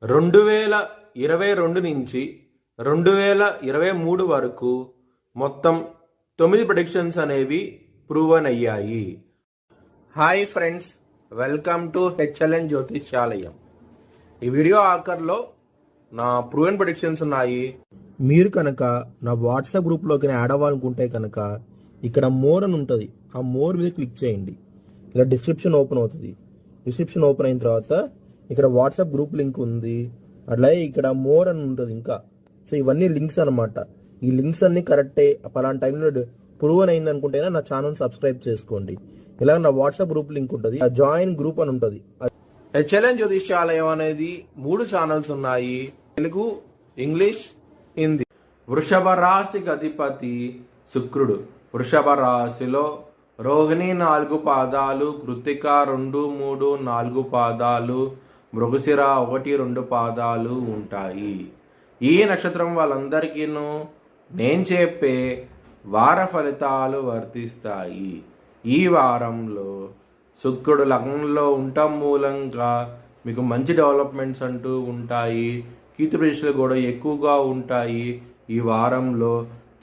2022 నుంచి 2023 వరకు మొత్తం 9 ప్రెడిక్షన్స్ అనేవి ప్రూవన్ అయ్యాయి. Hi friends, welcome to HLN Jyothishyalayam. ఈ వీడియో ఆఖర్లో నా ప్రూవన్ ప్రెడిక్షన్స్ ఉన్నాయి. మీరు కనుక నా వాట్సాప్ గ్రూప్లోకి యాడ్ అవ్వాలనుకుంటే కనుక ఇక్కడ మోర్ అని ఉంటుంది, ఆ మోర్ మీద క్లిక్ చేయండి. ఇలా డిస్క్రిప్షన్ ఓపెన్ అవుతుంది. డిస్క్రిప్షన్ ఓపెన్ అయిన తర్వాత ఇక్కడ వాట్సాప్ గ్రూప్ లింక్ ఉంది, అట్లాగే ఇక్కడ మోర్ అని ఉంటుంది ఇంకా. సో ఇవన్నీ లింక్స్ అనమాట. ఈ లింక్స్ అన్ని కరెక్టే, పలానా టైంలో ప్రూవన్ అయింది అనుకుంటేనే నా ఛానల్ సబ్స్క్రైబ్ చేసుకోండి. ఇలా నా వాట్సాప్ గ్రూప్ లింక్ ఉంటుంది, జాయిన్ గ్రూప్ అని ఉంటుంది. హెచ్ఎల్ఎన్ జ్యోతిష్యాలయం అనేది 3 ఛానల్స్ ఉన్నాయి, తెలుగు, ఇంగ్లీష్, హిందీ. వృషభ రాశికి అధిపతి శుక్రుడు. వృషభ రాశిలో రోహిణి 4 పాదాలు, కృత్తిక 2, 3, 4 పాదాలు, మృగశిర 1, 2 పాదాలు ఉంటాయి. ఈ నక్షత్రం వాళ్ళందరికీ నేను చెప్పే వార ఫలితాలు వర్తిస్తాయి. ఈ వారంలో శుక్రుడు లగ్నంలో ఉండటం మూలంగా మీకు మంచి డెవలప్మెంట్స్ అంటూ ఉంటాయి. కీర్తి ప్రతిష్టలు కూడా ఎక్కువగా ఉంటాయి. ఈ వారంలో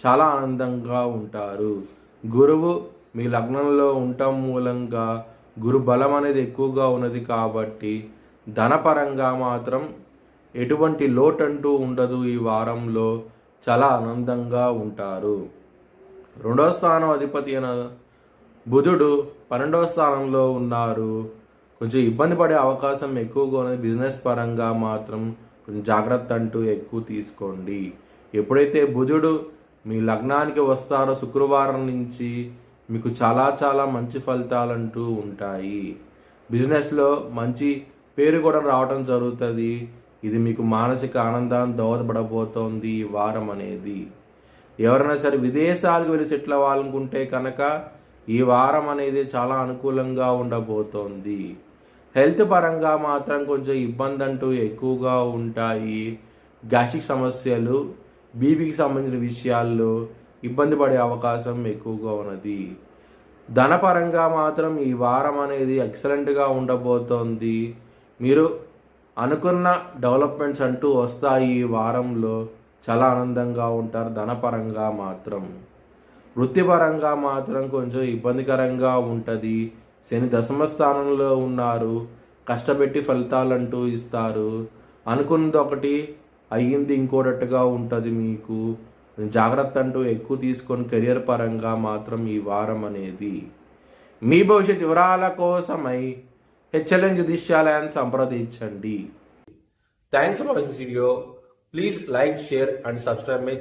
చాలా ఆనందంగా ఉంటారు. గురువు మీ లగ్నంలో ఉండటం మూలంగా గురు బలం అనేది ఎక్కువగా ఉన్నది కాబట్టి ధనపరంగా మాత్రం ఎటువంటి లోటు అంటూ ఉండదు. ఈ వారంలో చాలా ఆనందంగా ఉంటారు. 2వ స్థానం అధిపతి అయిన బుధుడు 12వ స్థానంలో ఉన్నారు. కొంచెం ఇబ్బంది పడే అవకాశం ఎక్కువగా ఉన్నది. బిజినెస్ పరంగా మాత్రం కొంచెం జాగ్రత్త అంటూ ఎక్కువ తీసుకోండి. ఎప్పుడైతే బుధుడు మీ లగ్నానికి వస్తారో శుక్రవారం నుంచి మీకు చాలా మంచి ఫలితాలు అంటూ ఉంటాయి. బిజినెస్లో మంచి పేరు కూడా రావడం జరుగుతుంది. ఇది మీకు మానసిక ఆనందాన్ని దోహదపడబోతోంది ఈ వారం అనేది. ఎవరైనా సరే విదేశాలకు వెళ్ళి సెటిల్ అవ్వాలనుకుంటే కనుక ఈ వారం అనేది చాలా అనుకూలంగా ఉండబోతోంది. హెల్త్ పరంగా మాత్రం కొంచెం ఇబ్బంది అంటూ ఎక్కువగా ఉంటాయి. గ్యాస్ట్రిక్ సమస్యలు, బీపీకి సంబంధించిన విషయాల్లో ఇబ్బంది పడే అవకాశం ఎక్కువగా ఉన్నది. ధనపరంగా మాత్రం ఈ వారం అనేది ఎక్సలెంట్గా ఉండబోతోంది. మీరు అనుకున్న డెవలప్మెంట్స్ అంటూ వస్తాయి. ఈ వారంలో చాలా ఆనందంగా ఉంటారు. ధనపరంగా మాత్రం, వృత్తిపరంగా మాత్రం కొంచెం ఇబ్బందికరంగా ఉంటుంది. శని 10వ స్థానంలో ఉన్నారు. కష్టపెట్టి ఫలితాలు అంటూ ఇస్తారు. అనుకున్నది ఒకటి అయ్యింది ఇంకోటట్టుగా ఉంటుంది. మీకు జాగ్రత్త అంటూ ఎక్కువ తీసుకొని కెరియర్ పరంగా మాత్రం ఈ వారం అనేది. మీ భవిష్యత్ వివరాల కోసమై హెచ్ఎల్ఎన్ జ్యోతిష్యాలయాన్ని సంప్రదించండి. Thanks for watching video. Please like, share and subscribe my channel.